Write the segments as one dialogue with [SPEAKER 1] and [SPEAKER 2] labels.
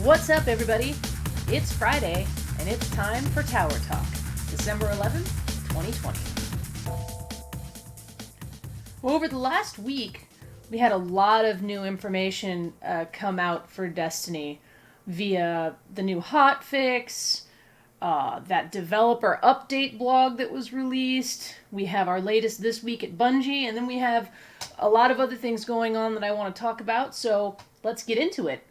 [SPEAKER 1] What's up, everybody? It's Friday, and it's time for Tower Talk, December 11th, 2020. Well, over the last week, we had a lot of new information come out for Destiny via the new hotfix, that developer update blog that was released. We have our latest This Week at Bungie, and then we have a lot of other things going on that I want to talk about, so let's get into it.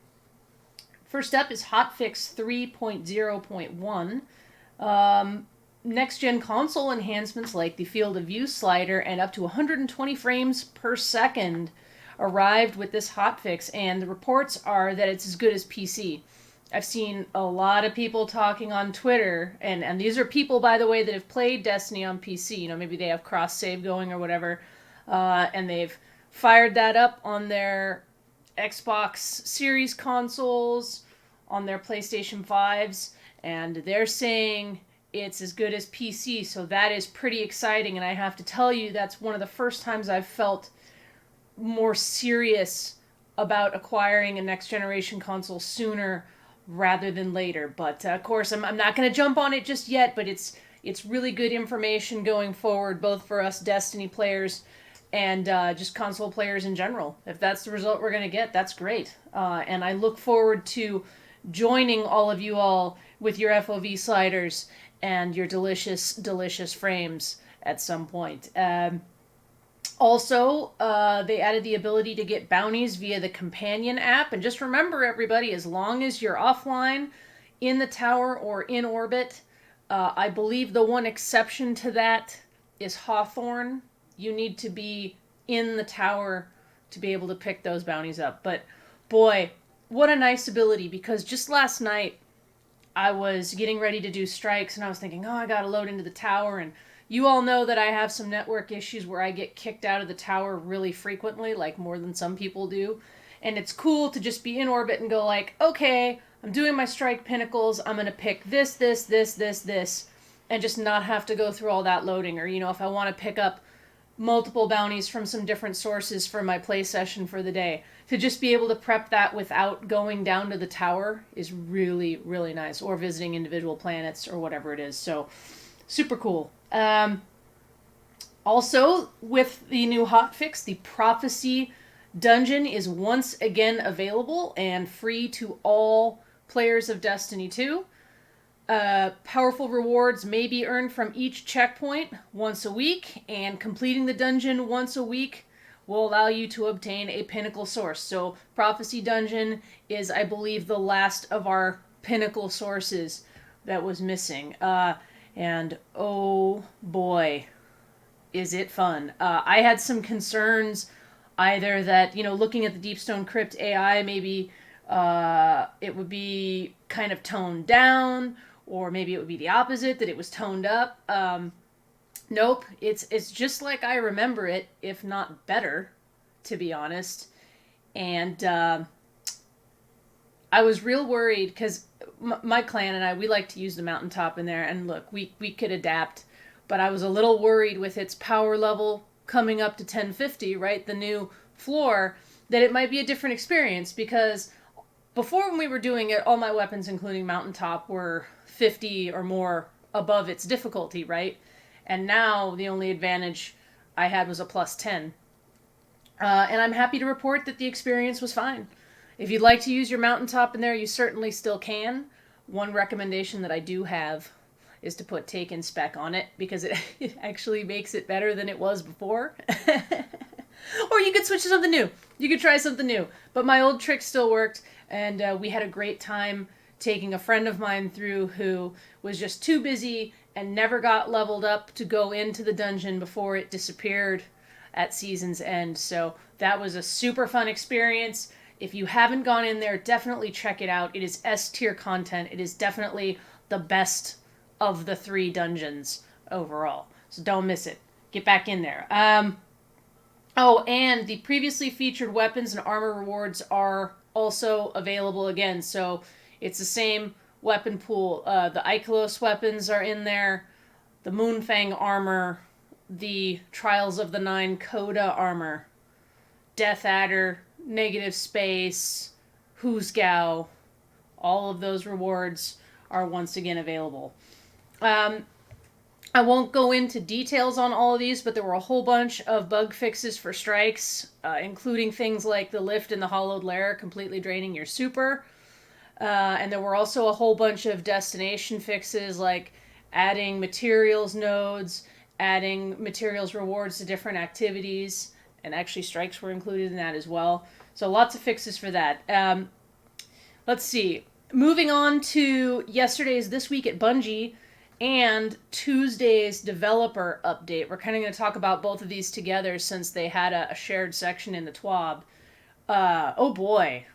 [SPEAKER 1] First up is Hotfix 3.0.1. Next-gen console enhancements like the field of view slider and up to 120 frames per second arrived with this hotfix, and the reports are that it's as good as PC. I've seen a lot of people talking on Twitter, and these are people, by the way, that have played Destiny on PC. You know, maybe they have cross-save going or whatever, and they've fired that up on their Xbox Series consoles, on their PlayStation 5s, and they're saying it's as good as PC, so that is pretty exciting, and I have to tell you, that's one of the first times I've felt more serious about acquiring a next-generation console sooner rather than later. But, of course, I'm not going to jump on it just yet, but it's really good information going forward, both for us Destiny players and just console players in general. If that's the result we're going to get, that's great. And I look forward to joining all of you all with your FOV sliders and your delicious, delicious frames at some point. Also, they added the ability to get bounties via the companion app. And just remember, everybody, as long as you're offline, in the tower, or in orbit, I believe the one exception to that is Hawthorne. You need to be in the tower to be able to pick those bounties up. But boy, what a nice ability, because just last night I was getting ready to do strikes and I was thinking, oh, I gotta load into the tower, and you all know that I have some network issues where I get kicked out of the tower really frequently, like more than some people do. And it's cool to just be in orbit and go like, okay, I'm doing my strike pinnacles, I'm gonna pick this, and just not have to go through all that loading. Or, you know, if I want to pick up multiple bounties from some different sources for my play session for the day, to just be able to prep that without going down to the tower is really, really nice. Or visiting individual planets or whatever it is. So, super cool. Also, with the new hotfix, the Prophecy Dungeon is once again available and free to all players of Destiny 2. Powerful rewards may be earned from each checkpoint once a week, and completing the dungeon once a week will allow you to obtain a pinnacle source. So Prophecy Dungeon is, I believe, the last of our pinnacle sources that was missing. And oh boy, is it fun. I had some concerns either that, you know, looking at the Deepstone Crypt AI, maybe it would be kind of toned down, or maybe it would be the opposite, that it was toned up. Nope, it's just like I remember it, if not better, to be honest. And I was real worried, because my clan and I, we like to use the mountaintop in there, and look, we could adapt, but I was a little worried with its power level coming up to 1050, right, the new floor, that it might be a different experience, because before, when we were doing it, all my weapons, including mountaintop, were 50 or more above its difficulty, right? And now the only advantage I had was a plus 10. And I'm happy to report that the experience was fine. If you'd like to use your mountaintop in there, you certainly still can. One recommendation that I do have is to put take and spec on it, because it actually makes it better than it was before. Or you could switch to something new. You could try something new. But my old trick still worked, and we had a great time taking a friend of mine through who was just too busy and never got leveled up to go into the dungeon before it disappeared at season's end. So that was a super fun experience. If you haven't gone in there, definitely check it out. It is S-tier content. It is definitely the best of the 3 dungeons overall. So don't miss it. Get back in there. Oh, and the previously featured weapons and armor rewards are also available again. So it's the same weapon pool. The Ikelos weapons are in there. The Moonfang armor. The Trials of the Nine Coda armor. Death Adder. Negative Space. Husgao. All of those rewards are once again available. I won't go into details on all of these, but there were a whole bunch of bug fixes for strikes, including things like the lift in the hollowed lair completely draining your super. And there were also a whole bunch of destination fixes like adding materials nodes, adding materials rewards to different activities, and actually strikes were included in that as well. So lots of fixes for that. Let's see. Moving on to yesterday's This Week at Bungie and Tuesday's developer update. We're kind of going to talk about both of these together since they had a shared section in the TWAB. Oh boy,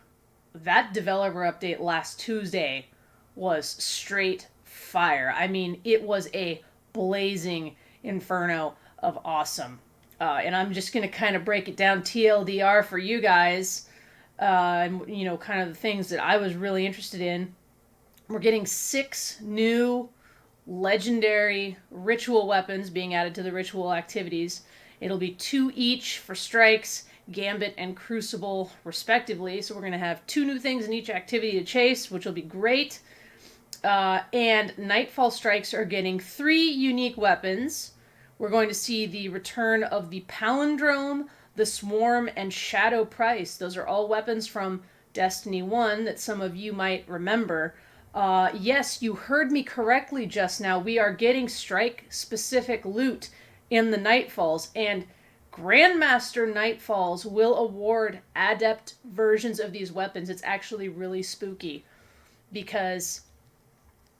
[SPEAKER 1] that developer update last Tuesday was straight fire. I mean, it was a blazing inferno of awesome. And I'm just going to kind of break it down TLDR for you guys. And, kind of the things that I was really interested in. We're getting 6 new legendary ritual weapons being added to the ritual activities. It'll be 2 each for strikes, gambit, and crucible respectively. So we're going to have 2 new things in each activity to chase, which will be great. And nightfall strikes are getting 3 unique weapons. We're going to see the return of the palindrome, the swarm, and shadow price. Those are all weapons from Destiny 1 that some of you might remember. Yes, you heard me correctly just now. We are getting strike-specific loot in the Nightfalls, and Grandmaster Nightfalls will award adept versions of these weapons. It's actually really spooky, because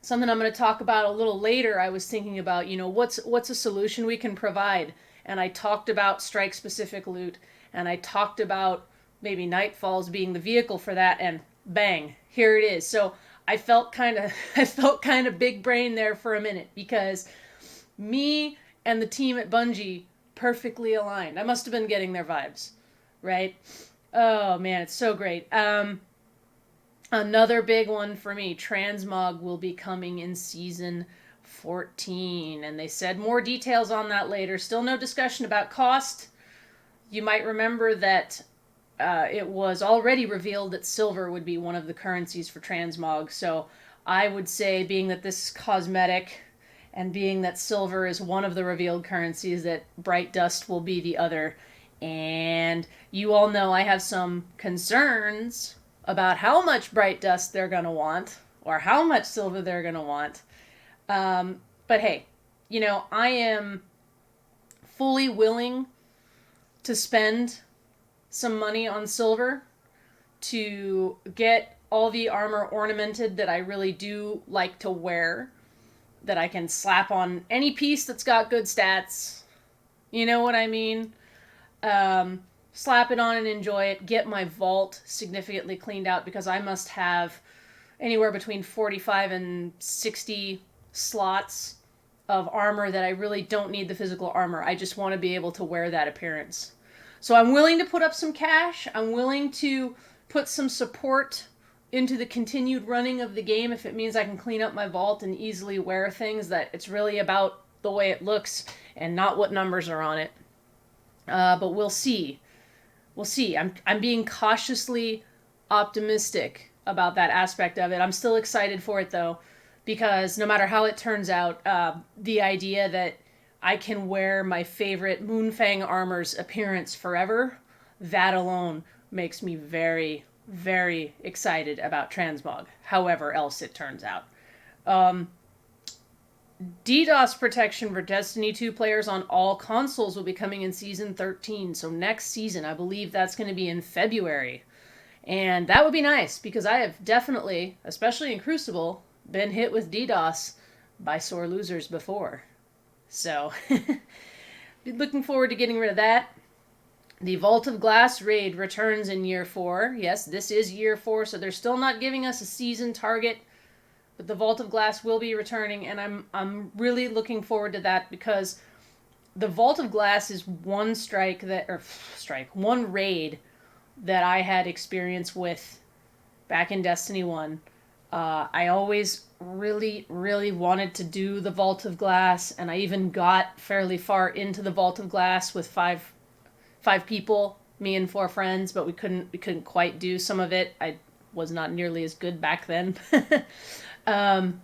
[SPEAKER 1] something I'm going to talk about a little later, I was thinking about, what's a solution we can provide? And I talked about strike-specific loot, and I talked about maybe Nightfalls being the vehicle for that, and bang, here it is. So I felt kind of big brain there for a minute, because me and the team at Bungie perfectly aligned. I must have been getting their vibes, right? Oh man, it's so great. Another big one for me, Transmog will be coming in season 14, and they said more details on that later. Still no discussion about cost. You might remember that it was already revealed that silver would be one of the currencies for Transmog. So I would say, being that this is cosmetic and being that silver is one of the revealed currencies, that bright dust will be the other. And you all know I have some concerns about how much bright dust they're going to want, or how much silver they're going to want. But hey, I am fully willing to spend some money on silver to get all the armor ornamented that I really do like to wear, that I can slap on any piece that's got good stats. You know what I mean? Slap it on and enjoy it. Get my vault significantly cleaned out, because I must have anywhere between 45 and 60 slots of armor that I really don't need the physical armor. I just want to be able to wear that appearance. So I'm willing to put up some cash. I'm willing to put some support into the continued running of the game if it means I can clean up my vault and easily wear things, that it's really about the way it looks and not what numbers are on it. But we'll see. We'll see. I'm being cautiously optimistic about that aspect of it. I'm still excited for it, though, because no matter how it turns out, the idea that I can wear my favorite Moonfang armor's appearance forever, that alone makes me very, very excited about Transmog, however else it turns out. DDoS protection for Destiny 2 players on all consoles will be coming in Season 13, so next season. I believe that's going to be in February. And that would be nice, because I have definitely, especially in Crucible, been hit with DDoS by sore losers before. So, looking forward to getting rid of that. The Vault of Glass raid returns in Year 4. Yes, this is Year 4, so they're still not giving us a season target. But the Vault of Glass will be returning, and I'm really looking forward to that, because the Vault of Glass is one raid that I had experience with back in Destiny 1. I always really, really wanted to do the Vault of Glass, and I even got fairly far into the Vault of Glass with five people, me and 4 friends, but we couldn't quite do some of it. I was not nearly as good back then. And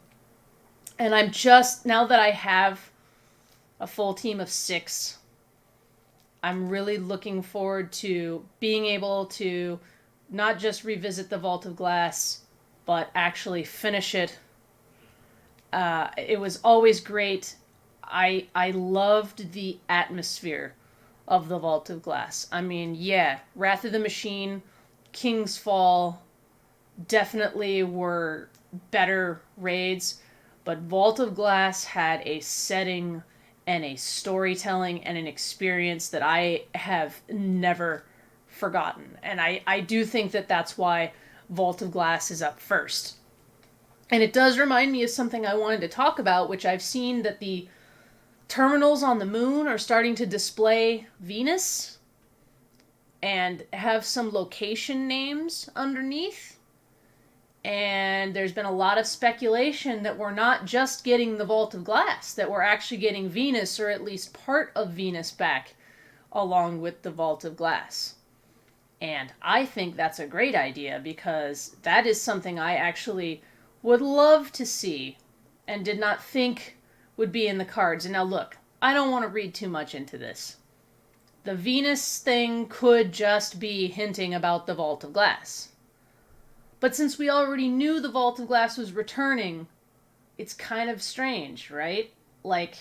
[SPEAKER 1] I'm just, now that I have a full team of 6, I'm really looking forward to being able to not just revisit the Vault of Glass, but actually finish it. It was always great. I loved the atmosphere of the Vault of Glass. I mean, yeah, Wrath of the Machine, King's Fall definitely were better raids, but Vault of Glass had a setting and a storytelling and an experience that I have never forgotten. And I do think that that's why Vault of Glass is up first. And it does remind me of something I wanted to talk about, which I've seen that the terminals on the moon are starting to display Venus and have some location names underneath. And there's been a lot of speculation that we're not just getting the Vault of Glass, that we're actually getting Venus, or at least part of Venus, back along with the Vault of Glass. And I think that's a great idea, because that is something I actually would love to see and did not think would be in the cards. And now look, I don't want to read too much into this. The Venus thing could just be hinting about the Vault of Glass. But since we already knew the Vault of Glass was returning, it's kind of strange, right? Like,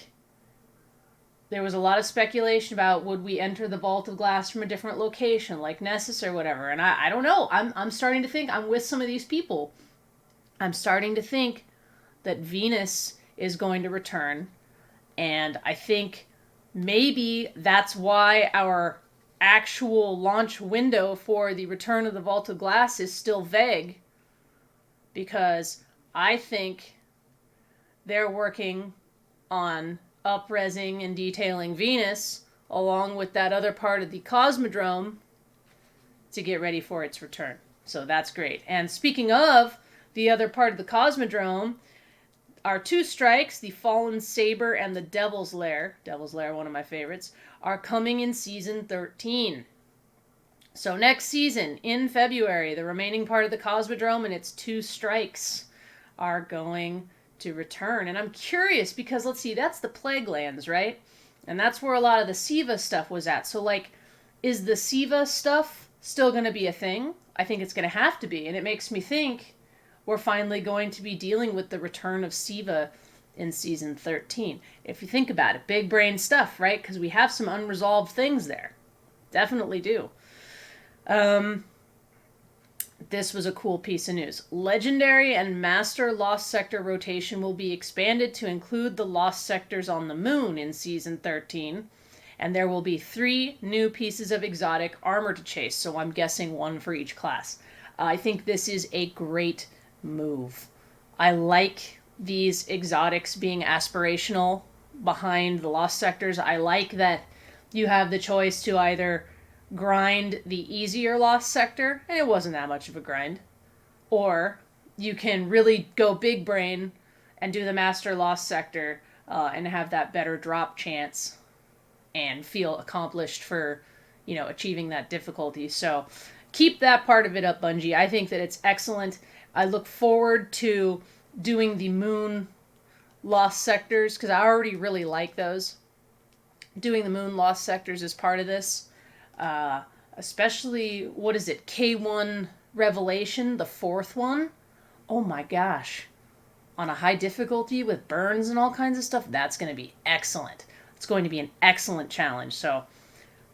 [SPEAKER 1] there was a lot of speculation about would we enter the Vault of Glass from a different location, like Nessus or whatever. And I don't know. I'm starting to think, I'm with some of these people. I'm starting to think that Venus is going to return. And I think maybe that's why our actual launch window for the return of the Vault of Glass is still vague, because I think they're working on up-resing and detailing Venus along with that other part of the Cosmodrome to get ready for its return. So that's great. And speaking of the other part of the Cosmodrome, our 2 strikes, the Fallen Saber and the Devil's Lair, one of my favorites, are coming in Season 13. So next season, in February, the remaining part of the Cosmodrome and its 2 strikes are going to return. And I'm curious, because let's see, that's the Plague Lands, right? And that's where a lot of the Siva stuff was at. So, like, is the Siva stuff still going to be a thing? I think it's going to have to be. And it makes me think we're finally going to be dealing with the return of Siva in Season 13. If you think about it, big brain stuff, right? Because we have some unresolved things there. Definitely do. This was a cool piece of news. Legendary and Master Lost Sector rotation will be expanded to include the Lost Sectors on the Moon in Season 13. And there will be 3 new pieces of exotic armor to chase. So I'm guessing 1 for each class. I think this is a great move. I like these exotics being aspirational behind the Lost Sectors. I like that you have the choice to either grind the easier Lost Sector, and it wasn't that much of a grind, or you can really go big brain and do the Master Lost Sector and have that better drop chance and feel accomplished for, achieving that difficulty. So keep that part of it up, Bungie. I think that it's excellent. I look forward to doing the Moon Lost Sectors, because I already really like those. Doing the Moon Lost Sectors as part of this. Especially, what is it, K1 Revelation, the 4th one? Oh my gosh. On a high difficulty with burns and all kinds of stuff, that's going to be excellent. It's going to be an excellent challenge, so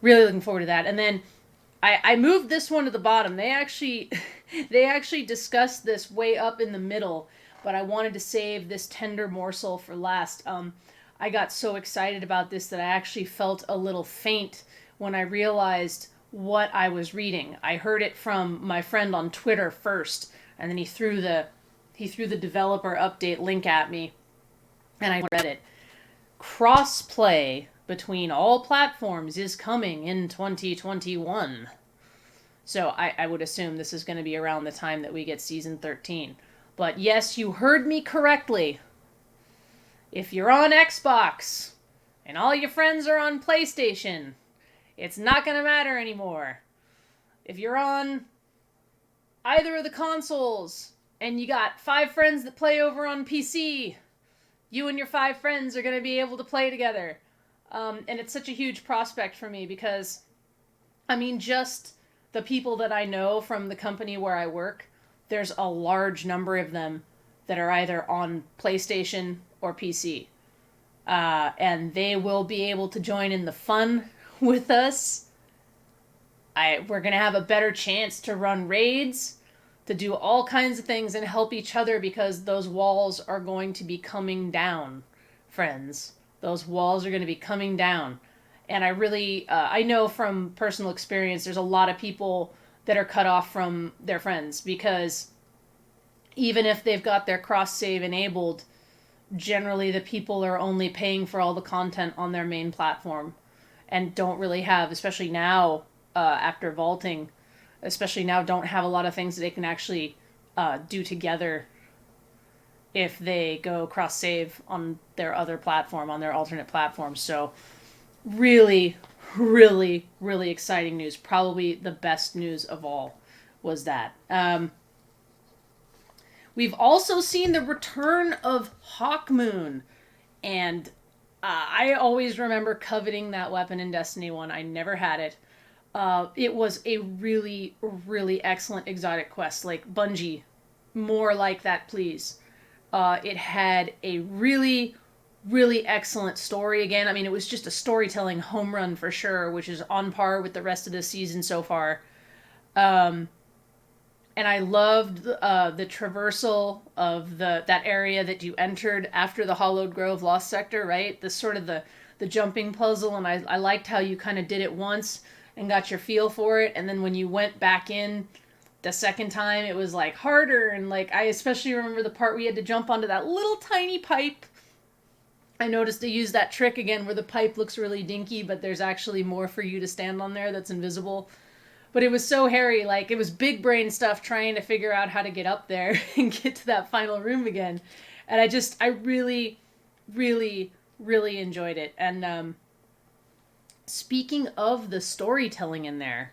[SPEAKER 1] really looking forward to that. And then I moved this one to the bottom. They actually discussed this way up in the middle, but I wanted to save this tender morsel for last. I got so excited about this that I actually felt a little faint when I realized what I was reading. I heard it from my friend on Twitter first, and then he threw the developer update link at me, and I read it. Crossplay between all platforms is coming in 2021. So I would assume this is going to be around the time that we get Season 13. But yes, you heard me correctly. If you're on Xbox and all your friends are on PlayStation, it's not going to matter anymore. If you're on either of the consoles and you got 5 friends that play over on PC, you and your 5 friends are going to be able to play together. And it's such a huge prospect for me because, I mean, just the people that I know from the company where I work, there's a large number of them that are either on PlayStation or PC. And they will be able to join in the fun with us. We're going to have a better chance to run raids, to do all kinds of things and help each other because those walls are going to be coming down, friends. Those walls are going to be coming down. And I really, I know from personal experience, there's a lot of people that are cut off from their friends because even if they've got their cross-save enabled, generally the people are only paying for all the content on their main platform and don't really have, especially now, after vaulting, especially now, don't have a lot of things that they can actually do together if they go cross-save on their other platform, on their alternate platform. So really, really, really exciting news. Probably the best news of all was that. We've also seen the return of Hawkmoon, and I always remember coveting that weapon in Destiny 1. I never had it. It was a really, really excellent exotic quest. Like, Bungie, more like that, please. It had a really, really excellent story again. I mean, it was just a storytelling home run for sure, which is on par with the rest of the season so far. And I loved the traversal of that area that you entered after the Hollowed Grove Lost Sector, right? The sort of the jumping puzzle, and I liked how you kind of did it once and got your feel for it, and then when you went back in the second time, it was like harder, and like I especially remember the part we had to jump onto that little tiny pipe. I noticed they use that trick again where the pipe looks really dinky, but there's actually more for you to stand on there that's invisible. But it was so hairy, like it was big brain stuff trying to figure out how to get up there and get to that final room again. And I really, really, really enjoyed it. And speaking of the storytelling in there,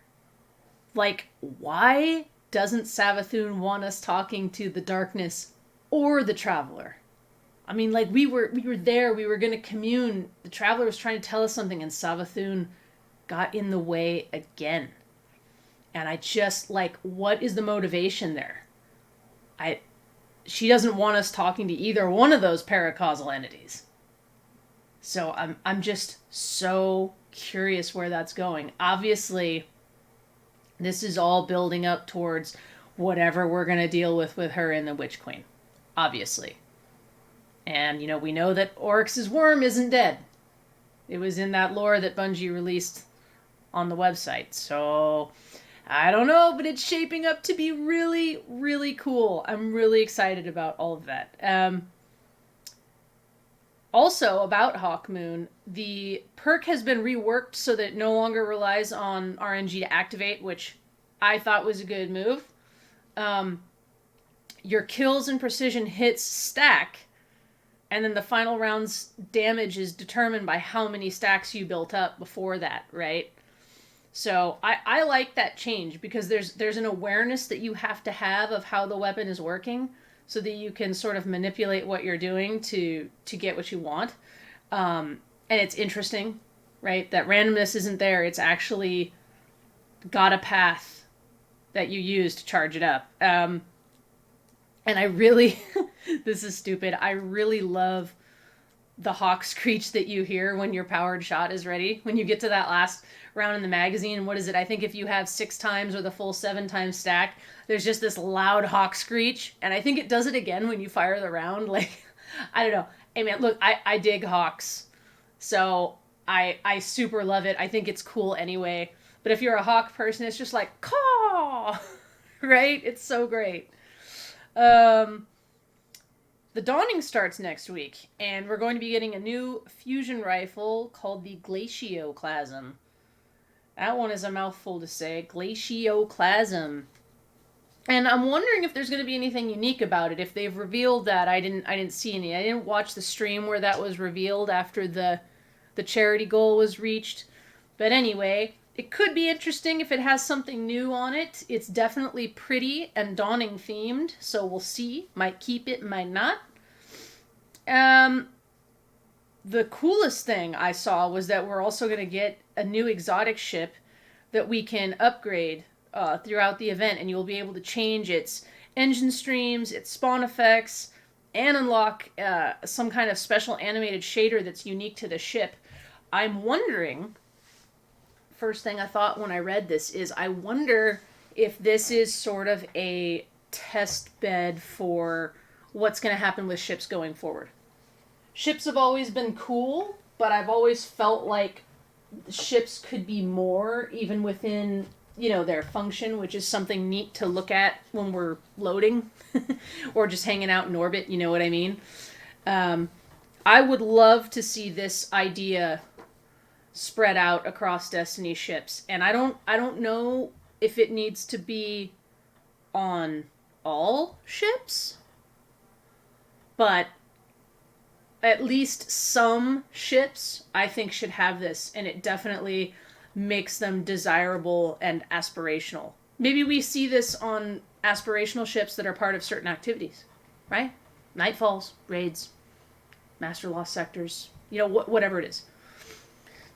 [SPEAKER 1] like, why doesn't Savathun want us talking to the Darkness or the Traveler? I mean, like, we were there, we were going to commune. The Traveler was trying to tell us something, and Savathun got in the way again. And I just, like, what is the motivation there? She doesn't want us talking to either one of those paracausal entities. So I'm just so curious where that's going. Obviously, this is all building up towards whatever we're going to deal with her in the Witch Queen. Obviously. And, you know, we know that Oryx's worm isn't dead. It was in that lore that Bungie released on the website. So I don't know, but it's shaping up to be really, really cool. I'm really excited about all of that. Also, about Hawkmoon, the perk has been reworked so that it no longer relies on RNG to activate, which I thought was a good move. Your kills and precision hits stack, and then the final round's damage is determined by how many stacks you built up before that, right? So I like that change because there's an awareness that you have to have of how the weapon is working so that you can sort of manipulate what you're doing to get what you want. And it's interesting, right? That randomness isn't there. It's actually got a path that you use to charge it up. And I really, this is stupid, I really love the hawk screech that you hear when your powered shot is ready. When you get to that last round in the magazine, what is it? I think if you have 6 times or the full 7 times stack, there's just this loud hawk screech. And I think it does it again when you fire the round. Like, I don't know. Hey man, look, I dig hawks. So I super love it. I think it's cool anyway. But if you're a hawk person, it's just like, caw! Right? It's so great. The Dawning starts next week, and we're going to be getting a new fusion rifle called the Glacioclasm. That one is a mouthful to say. Glacioclasm. And I'm wondering if there's going to be anything unique about it. If they've revealed that, I didn't see any. I didn't watch the stream where that was revealed after the charity goal was reached. But anyway, It could be interesting if it has something new on it. It's definitely pretty and Dawning themed, so we'll see. Might keep it, might not. The coolest thing I saw was that we're also going to get a new exotic ship that we can upgrade throughout the event, and you'll be able to change its engine streams, its spawn effects, and unlock some kind of special animated shader that's unique to the ship. I'm wondering, first thing I thought when I read this is, I wonder if this is sort of a test bed for what's going to happen with ships going forward. Ships have always been cool, but I've always felt like ships could be more, even within, their function, which is something neat to look at when we're loading or just hanging out in orbit, you know what I mean? I would love to see this idea spread out across Destiny ships, and I don't know if it needs to be on all ships, but at least some ships I think should have this, and it definitely makes them desirable and aspirational. Maybe we see this on aspirational ships that are part of certain activities, right? Nightfalls, raids, Master Lost sectors, whatever it is.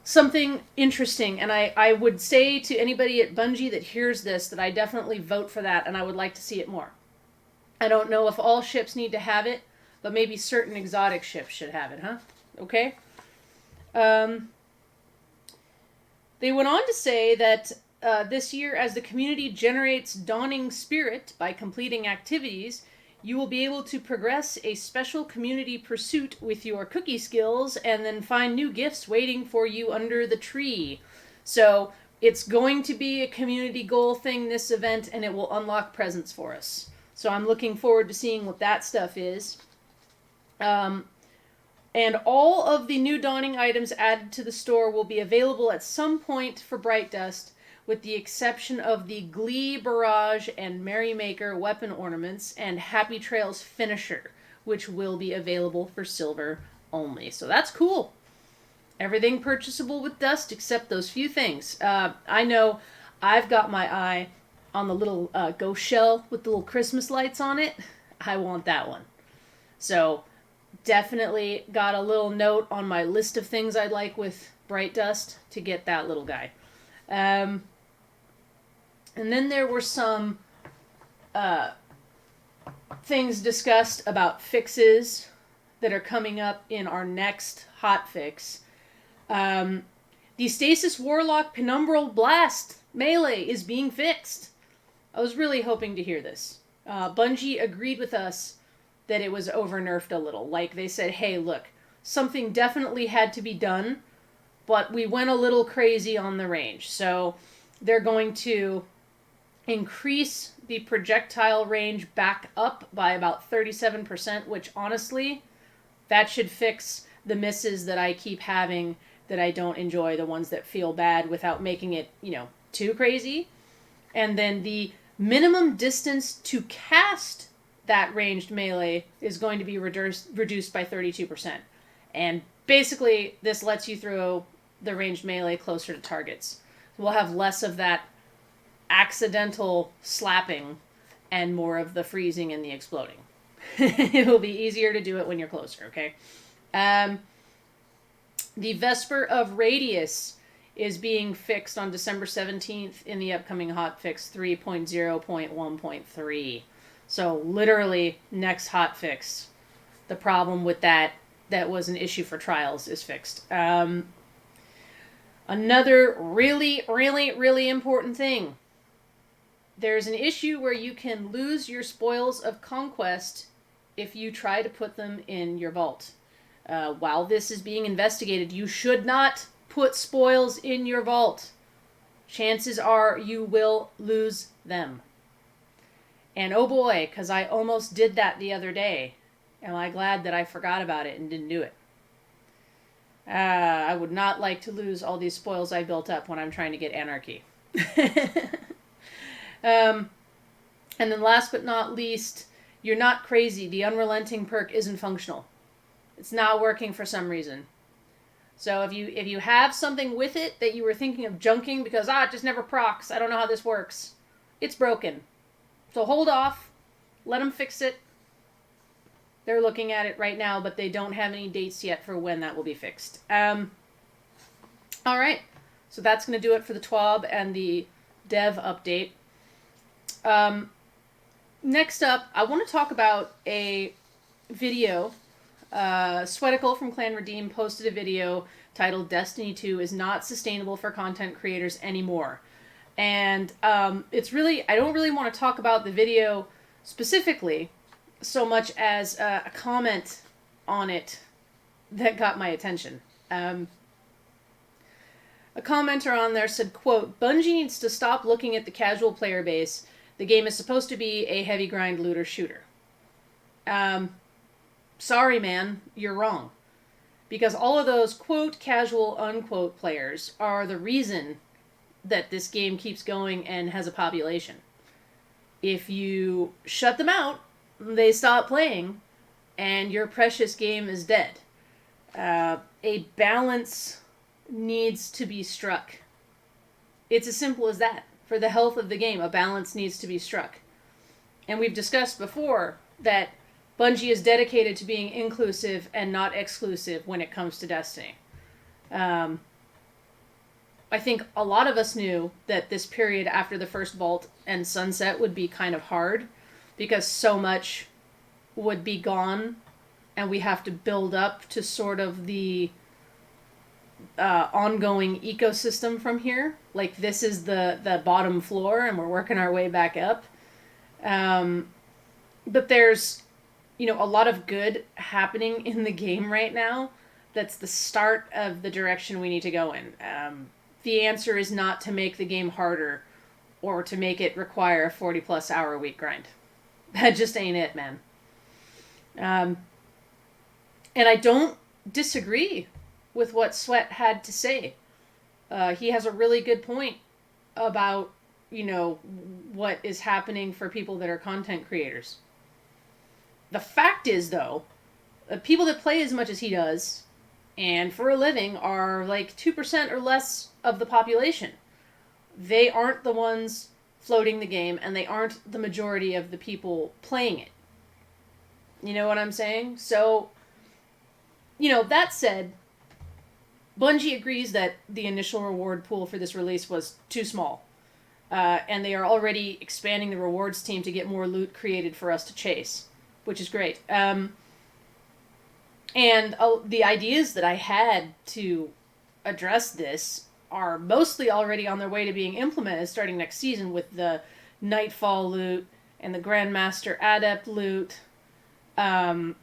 [SPEAKER 1] Something interesting, and I would say to anybody at Bungie that hears this that I definitely vote for that, and I would like to see it more. I don't know if all ships need to have it, but maybe certain exotic ships should have it, huh? Okay. They went on to say that this year, as the community generates dawning spirit by completing activities, you will be able to progress a special community pursuit with your cookie skills and then find new gifts waiting for you under the tree. So it's going to be a community goal thing, this event, and it will unlock presents for us. So I'm looking forward to seeing what that stuff is. And all of the new dawning items added to the store will be available at some point for Bright Dust, with the exception of the Glee Barrage and Merrymaker weapon ornaments and Happy Trails finisher, which will be available for silver only. So that's cool. Everything purchasable with Dust except those few things. I know I've got my eye on the little ghost shell with the little Christmas lights on it. I want that one. So definitely got a little note on my list of things I'd like with Bright Dust to get that little guy. And then there were some things discussed about fixes that are coming up in our next hotfix. The Stasis Warlock Penumbral Blast melee is being fixed. I was really hoping to hear this. Bungie agreed with us that it was over-nerfed a little. Like, they said, hey, look, something definitely had to be done, but we went a little crazy on the range. So they're going to increase the projectile range back up by about 37%, which honestly, that should fix the misses that I keep having that I don't enjoy, the ones that feel bad, without making it, too crazy. And then the minimum distance to cast that ranged melee is going to be reduced by 32%. And basically, this lets you throw the ranged melee closer to targets. We'll have less of that accidental slapping and more of the freezing and the exploding. It will be easier to do it when you're closer, okay? The Vesper of Radius is being fixed on December 17th in the upcoming hotfix 3.0.1.3. So literally next hotfix, the problem with that was an issue for trials is fixed. Another really, really, really important thing. There's an issue where you can lose your spoils of conquest if you try to put them in your vault. While this is being investigated, you should not put spoils in your vault. Chances are you will lose them. And oh boy, because I almost did that the other day. Am I glad that I forgot about it and didn't do it? I would not like to lose all these spoils I built up when I'm trying to get anarchy. And then last but not least, you're not crazy. The Unrelenting perk isn't functional. It's not working for some reason. So if you have something with it that you were thinking of junking because it just never procs, I don't know how this works, it's broken. So hold off, let them fix it. They're looking at it right now, but they don't have any dates yet for when that will be fixed. All right, so that's going to do it for the TWAB and the dev update. Next up, I want to talk about a video. Sweaticle from Clan Redeem posted a video titled Destiny 2 is not sustainable for content creators anymore. And it's really, I don't really want to talk about the video specifically so much as a comment on it that got my attention. A commenter on there said, quote, Bungie needs to stop looking at the casual player base. The game is supposed to be a heavy grind looter shooter. Sorry, man, you're wrong. Because all of those, quote, casual, unquote players are the reason that this game keeps going and has a population. If you shut them out, they stop playing, and your precious game is dead. A balance needs to be struck. It's as simple as that. For the health of the game, a balance needs to be struck. And we've discussed before that Bungie is dedicated to being inclusive and not exclusive when it comes to Destiny. I think a lot of us knew that this period after the first Vault and Sunset would be kind of hard because so much would be gone and we have to build up to sort of the ongoing ecosystem from here. Like, this is the bottom floor and we're working our way back up. But there's, a lot of good happening in the game right now. That's the start of the direction we need to go in. The answer is not to make the game harder or to make it require a 40-plus hour a week grind. That just ain't it, man. And I don't disagree with what Sweat had to say. He has a really good point about, what is happening for people that are content creators. The fact is, though, people that play as much as he does, and for a living, are like 2% or less of the population. They aren't the ones floating the game, and they aren't the majority of the people playing it. You know what I'm saying? So, that said, Bungie agrees that the initial reward pool for this release was too small. And they are already expanding the rewards team to get more loot created for us to chase, which is great. And the ideas that I had to address this are mostly already on their way to being implemented starting next season with the Nightfall loot and the Grandmaster Adept loot. I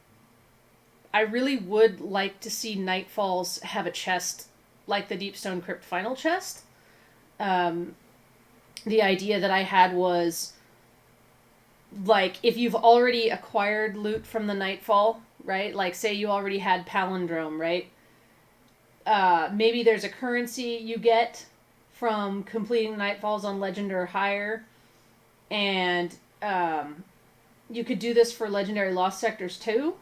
[SPEAKER 1] really would like to see Nightfalls have a chest like the Deepstone Crypt final chest. The idea that I had was, like, if you've already acquired loot from the Nightfall, right? Like, say you already had Palindrome, right? Maybe there's a currency you get from completing Nightfalls on Legend or higher. And you could do this for Legendary Lost Sectors too.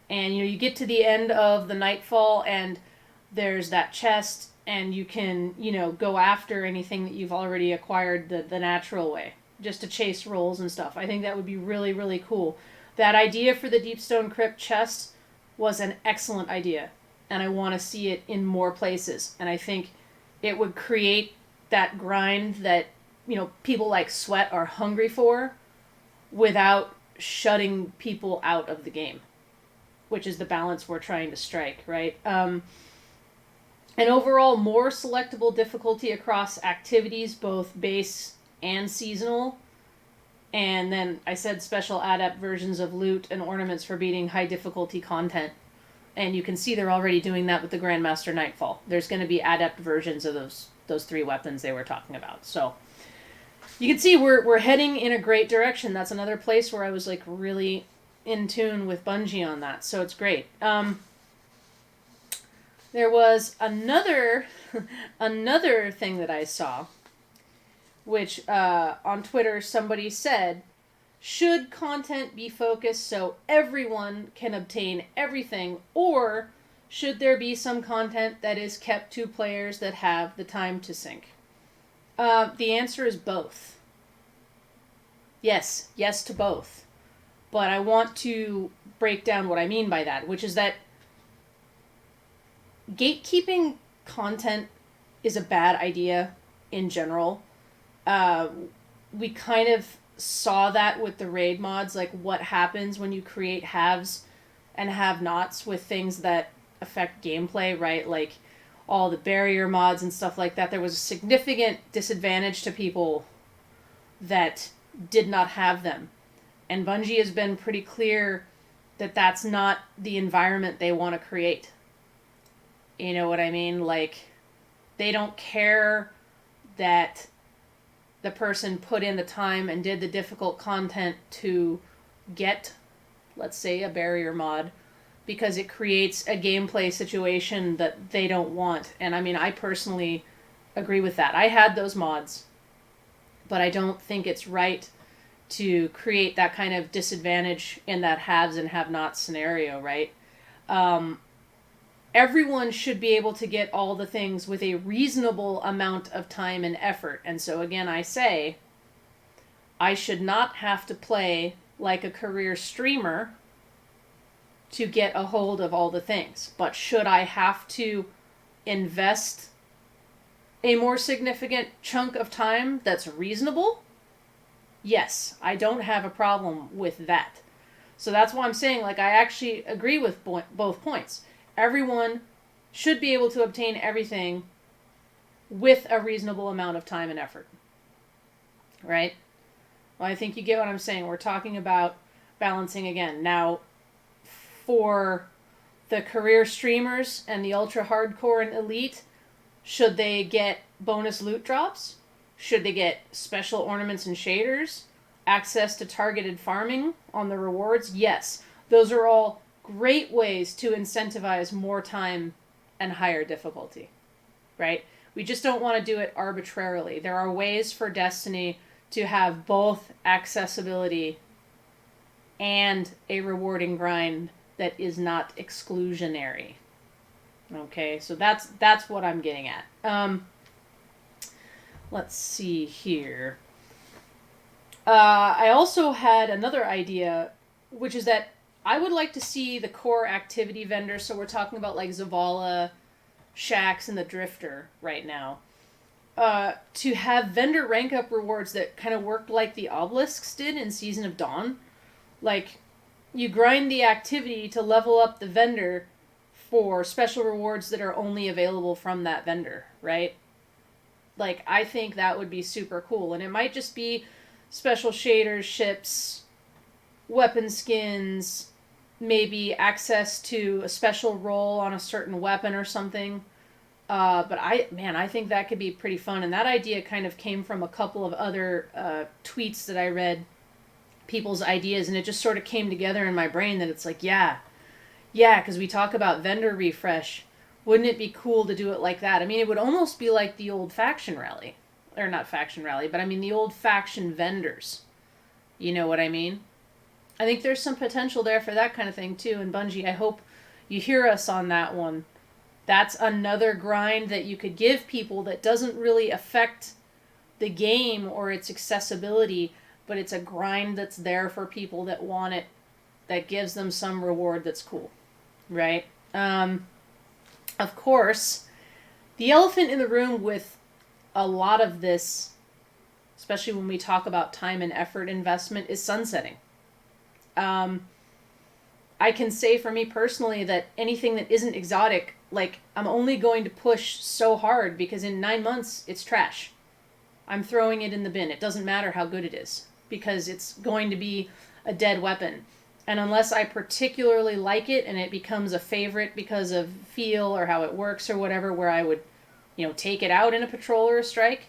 [SPEAKER 1] And, you get to the end of the Nightfall and there's that chest and you can, go after anything that you've already acquired the natural way. Just to chase rolls and stuff. I think that would be really, really cool. That idea for the Deepstone Crypt chest was an excellent idea. And I want to see it in more places. And I think it would create that grind that, people like Sweat are hungry for without shutting people out of the game. Which is the balance we're trying to strike, right? And overall, more selectable difficulty across activities, both base and seasonal. And then I said special adept versions of loot and ornaments for beating high difficulty content. And you can see they're already doing that with the Grandmaster Nightfall. There's going to be adept versions of those three weapons they were talking about. So you can see we're heading in a great direction. That's another place where I was like really in tune with Bungie on that. So it's great. There was another thing that I saw, which on Twitter somebody said, should content be focused so everyone can obtain everything, or should there be some content that is kept to players that have the time to sync? The answer is both. Yes to both. But I want to break down what I mean by that, which is that gatekeeping content is a bad idea in general. We kind of saw that with the raid mods, like what happens when you create haves and have-nots with things that affect gameplay, right? Like all the barrier mods and stuff like that. There was a significant disadvantage to people that did not have them. And Bungie has been pretty clear that that's not the environment they want to create. You know what I mean? Like, they don't care that the person put in the time and did the difficult content to get, let's say, a barrier mod, because it creates a gameplay situation that they don't want. And I mean, I personally agree with that. I had those mods, but I don't think it's right to create that kind of disadvantage in that haves and have-nots scenario, right? Everyone should be able to get all the things with a reasonable amount of time and effort. And so again, I say, I should not have to play like a career streamer to get a hold of all the things. But should I have to invest a more significant chunk of time that's reasonable? Yes, I don't have a problem with that. So that's why I'm saying, like, I actually agree with both points. Everyone should be able to obtain everything with a reasonable amount of time and effort. Right? Well, I think you get what I'm saying. We're talking about balancing again. Now, for the career streamers and the ultra hardcore and elite, should they get bonus loot drops? Should they get special ornaments and shaders? Access to targeted farming on the rewards? Yes. Those are all great ways to incentivize more time and higher difficulty, right? We just don't want to do it arbitrarily. There are ways for Destiny to have both accessibility and a rewarding grind that is not exclusionary. Okay, so that's what I'm getting at. Let's see here. I also had another idea, which is that I would like to see the core activity vendors, so we're talking about like Zavala, Shaxx, and the Drifter right now, to have vendor rank up rewards that kind of worked like the obelisks did in Season of Dawn. Like, you grind the activity to level up the vendor for special rewards that are only available from that vendor, right? Like, I think that would be super cool. And it might just be special shaders, ships, weapon skins, maybe access to a special role on a certain weapon or something. But I think that could be pretty fun. And that idea kind of came from a couple of other tweets that I read, people's ideas, and it just sort of came together in my brain that it's like, yeah, because we talk about vendor refresh. Wouldn't it be cool to do it like that? I mean, it would almost be like the old faction rally. Or not faction rally, but I mean the old faction vendors. You know what I mean? I think there's some potential there for that kind of thing too. And Bungie, I hope you hear us on that one. That's another grind that you could give people that doesn't really affect the game or its accessibility, but it's a grind that's there for people that want it, that gives them some reward that's cool. Right? Of course, the elephant in the room with a lot of this, especially when we talk about time and effort investment, is sunsetting. I can say for me personally that anything that isn't exotic, like, I'm only going to push so hard because in 9 months, it's trash. I'm throwing it in the bin. It doesn't matter how good it is because it's going to be a dead weapon. And unless I particularly like it and it becomes a favorite because of feel or how it works or whatever, where I would, take it out in a patrol or a strike,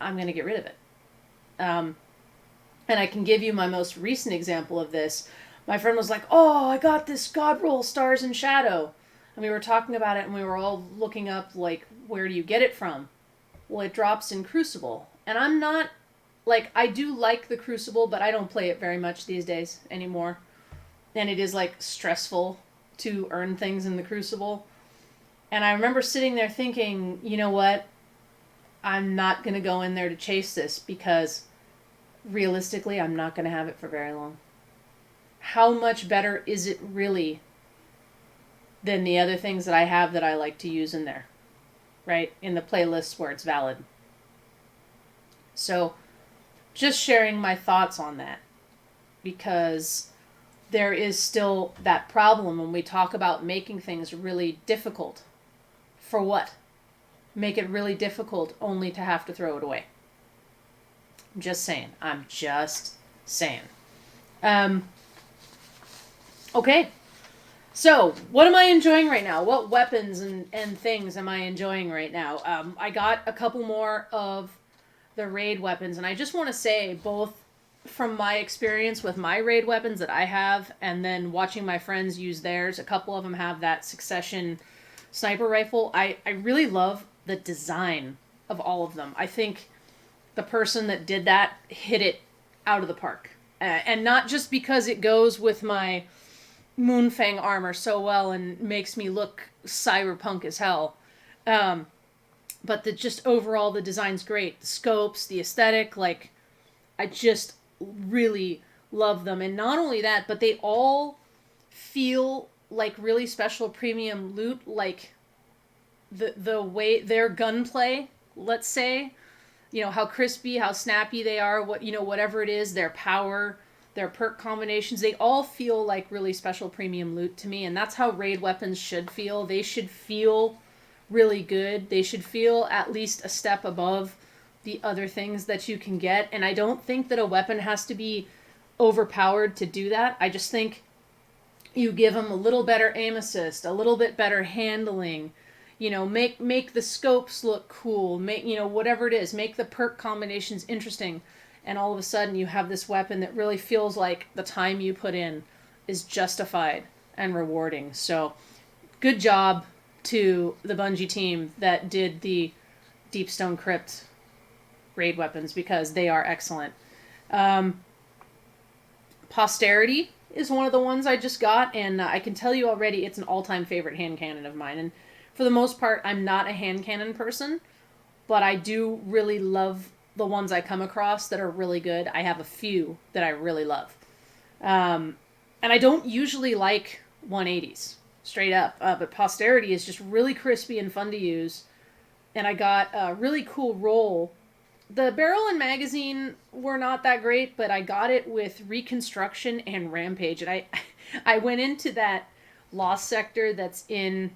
[SPEAKER 1] I'm going to get rid of it. And I can give you my most recent example of this. My friend was like, oh, I got this God Roll Stars and Shadow. And we were talking about it and we were all looking up, like, where do you get it from? Well, it drops in Crucible. And I'm not, like, I do like the Crucible, but I don't play it very much these days anymore. And it is, like, stressful to earn things in the Crucible. And I remember sitting there thinking, you know what? I'm not going to go in there to chase this because realistically, I'm not going to have it for very long. How much better is it really than the other things that I have that I like to use in there, right? In the playlists where it's valid. So, just sharing my thoughts on that, because there is still that problem when we talk about making things really difficult. For what? Make it really difficult only to have to throw it away. I'm just saying. Okay. So, what am I enjoying right now? What weapons and things am I enjoying right now? I got a couple more of the raid weapons, and I just want to say, both from my experience with my raid weapons that I have, and then watching my friends use theirs, a couple of them have that Succession sniper rifle. I really love the design of all of them. I think the person that did that hit it out of the park. And not just because it goes with my Moonfang armor so well and makes me look cyberpunk as hell. But just overall, the design's great. The scopes, the aesthetic, like, I just really love them. And not only that, but they all feel like really special premium loot, like the way their gunplay, let's say, you know, how crispy, how snappy they are, what, you know, whatever it is, their power, their perk combinations, they all feel like really special premium loot to me. And that's how raid weapons should feel. They should feel really good. They should feel at least a step above the other things that you can get. And I don't think that a weapon has to be overpowered to do that. I just think you give them a little better aim assist, a little bit better handling, you know, make the scopes look cool, make, you know, whatever it is, make the perk combinations interesting, and all of a sudden you have this weapon that really feels like the time you put in is justified and rewarding. So, good job to the Bungie team that did the Deepstone Crypt raid weapons, because they are excellent. Posterity is one of the ones I just got, and I can tell you already it's an all-time favorite hand cannon of mine. And for the most part, I'm not a hand cannon person, but I do really love the ones I come across that are really good. I have a few that I really love. And I don't usually like 180s, straight up, but Posterity is just really crispy and fun to use. And I got a really cool roll. The barrel and magazine were not that great, but I got it with Reconstruction and Rampage. And I went into that Lost sector that's in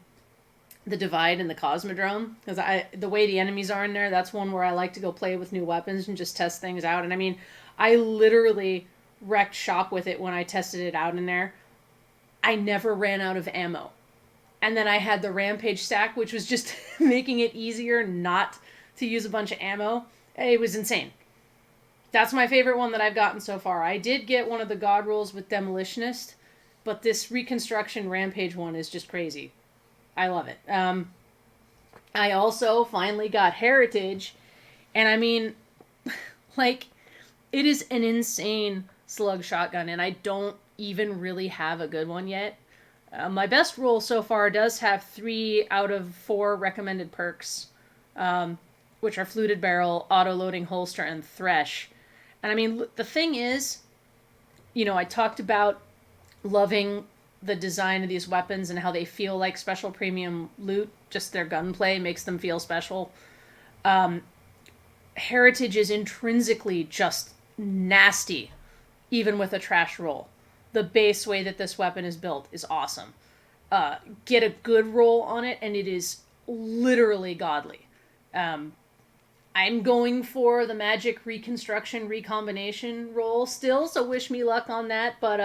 [SPEAKER 1] the Divide and the Cosmodrome, because the way the enemies are in there, that's one where I like to go play with new weapons and just test things out. And I mean, I literally wrecked shop with it when I tested it out in there. I never ran out of ammo. And then I had the Rampage stack, which was just making it easier not to use a bunch of ammo. It was insane. That's my favorite one that I've gotten so far. I did get one of the God rolls with Demolitionist, but this Reconstruction Rampage one is just crazy. I love it. I also finally got Heritage, and I mean, like, it is an insane slug shotgun, and I don't even really have a good one yet. My best roll so far does have 3 out of 4 recommended perks, which are Fluted Barrel, Auto-Loading Holster, and Thresh. And I mean, the thing is, you know, I talked about loving the design of these weapons and how they feel like special premium loot. Just their gunplay makes them feel special. Heritage is intrinsically just nasty, even with a trash roll. The base way that this weapon is built is awesome. Get a good roll on it, and it is literally godly. I'm going for the magic reconstruction recombination roll still, so wish me luck on that. But,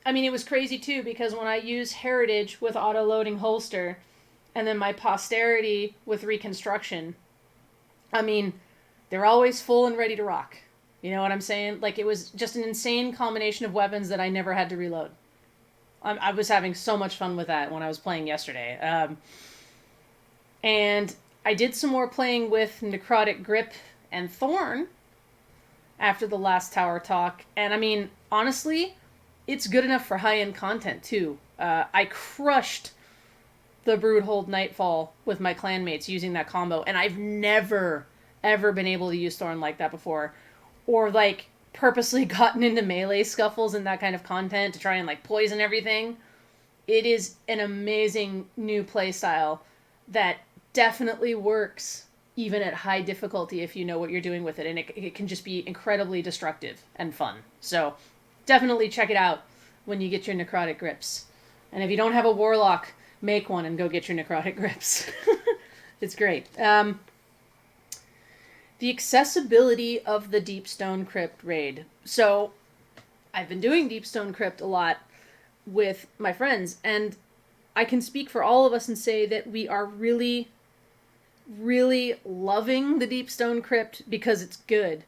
[SPEAKER 1] I mean, it was crazy too, because when I use Heritage with auto-loading holster, and then my Posterity with reconstruction, I mean, they're always full and ready to rock. You know what I'm saying? Like, it was just an insane combination of weapons that I never had to reload. I was having so much fun with that when I was playing yesterday. And I did some more playing with Necrotic Grip and Thorn after the last Tower Talk. And I mean, honestly, it's good enough for high-end content too. I crushed the Broodhold Nightfall with my clanmates using that combo, and I've never, ever been able to use Thorn like that before. Or, like, purposely gotten into melee scuffles and that kind of content to try and, like, poison everything. It is an amazing new playstyle that definitely works even at high difficulty if you know what you're doing with it, and it can just be incredibly destructive and fun. So definitely check it out when you get your necrotic grips. And if you don't have a warlock, make one and go get your necrotic grips. It's great. The accessibility of the Deepstone Crypt raid. So I've been doing Deepstone Crypt a lot with my friends, and I can speak for all of us and say that we are really, really loving the Deepstone Crypt because it's good.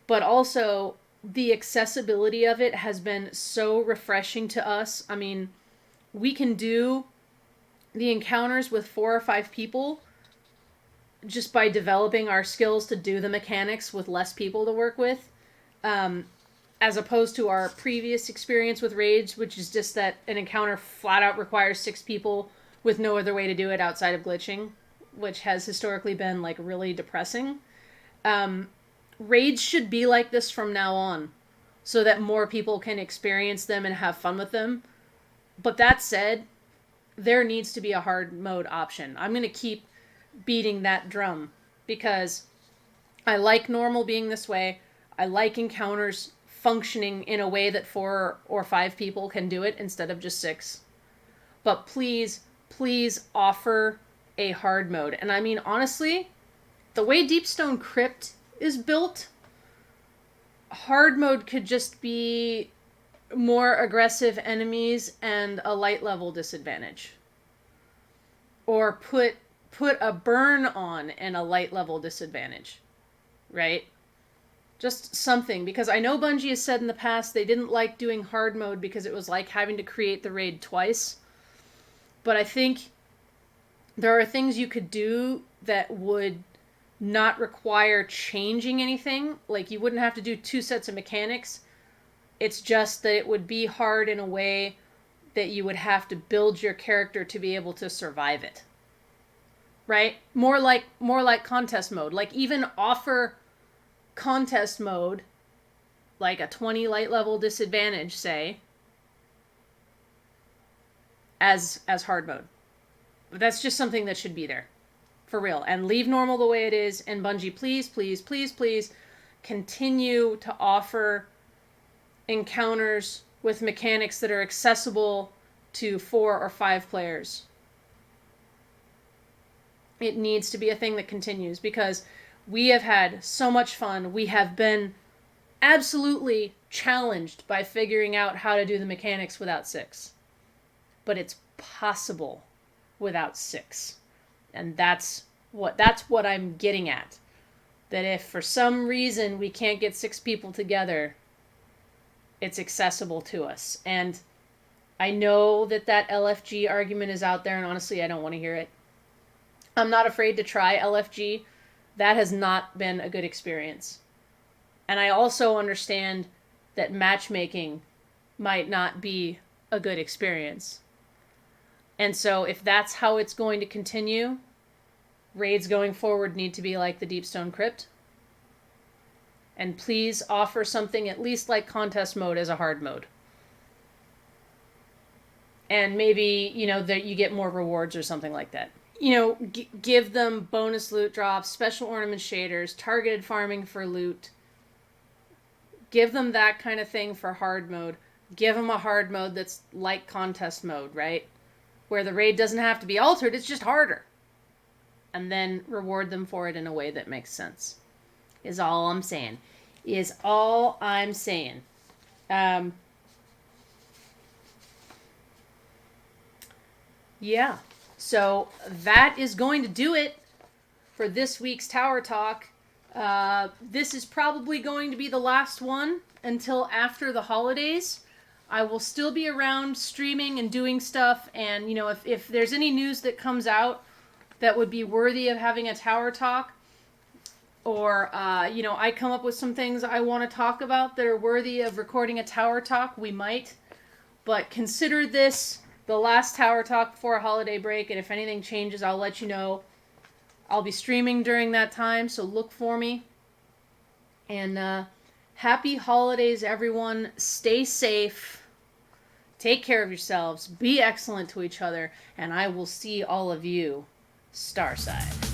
[SPEAKER 1] But also, the accessibility of it has been so refreshing to us. I mean, we can do the encounters with 4 or 5 people just by developing our skills to do the mechanics with less people to work with. As opposed to our previous experience with raids, which is just that an encounter flat out requires 6 people with no other way to do it outside of glitching, which has historically been, like, really depressing. Raids should be like this from now on, so that more people can experience them and have fun with them. But that said, there needs to be a hard mode option. I'm going to keep beating that drum, because I like normal being this way. I like encounters functioning in a way that 4 or 5 people can do it instead of just 6. But please, please offer a hard mode. And I mean, honestly, the way Deepstone Crypt is built, hard mode could just be more aggressive enemies and a light level disadvantage. Or put a burn on and a light level disadvantage. Right? Just something, because I know Bungie has said in the past they didn't like doing hard mode because it was like having to create the raid twice. But I think there are things you could do that would not require changing anything. Like, you wouldn't have to do 2 sets of mechanics. It's just that it would be hard in a way that you would have to build your character to be able to survive it. Right? More like contest mode. Like, even offer contest mode, like a 20 light level disadvantage, say, as hard mode. But that's just something that should be there. For real. And leave normal the way it is. And Bungie, please, please, please, please continue to offer encounters with mechanics that are accessible to 4 or 5 players. It needs to be a thing that continues, because we have had so much fun. We have been absolutely challenged by figuring out how to do the mechanics without 6. But it's possible without 6. And that's what I'm getting at. That if for some reason we can't get 6 people together, it's accessible to us. And I know that LFG argument is out there, and honestly, I don't want to hear it. I'm not afraid to try LFG. That has not been a good experience. And I also understand that matchmaking might not be a good experience. And so if that's how it's going to continue, raids going forward need to be like the Deepstone Crypt. And please offer something at least like contest mode as a hard mode. And maybe, that you get more rewards or something like that. Give them bonus loot drops, special ornament shaders, targeted farming for loot. Give them that kind of thing for hard mode. Give them a hard mode that's like contest mode, right? Where the raid doesn't have to be altered, it's just harder. And then reward them for it in a way that makes sense. Is all I'm saying. Yeah. So that is going to do it for this week's Tower Talk. This is probably going to be the last one until after the holidays. I will still be around streaming and doing stuff. And, if there's any news that comes out that would be worthy of having a Tower Talk, or, I come up with some things I want to talk about that are worthy of recording a Tower Talk, we might. But consider this the last Tower Talk before a holiday break, and if anything changes, I'll let you know. I'll be streaming during that time, so look for me. And happy holidays, everyone. Stay safe. Take care of yourselves. Be excellent to each other. And I will see all of you Starside.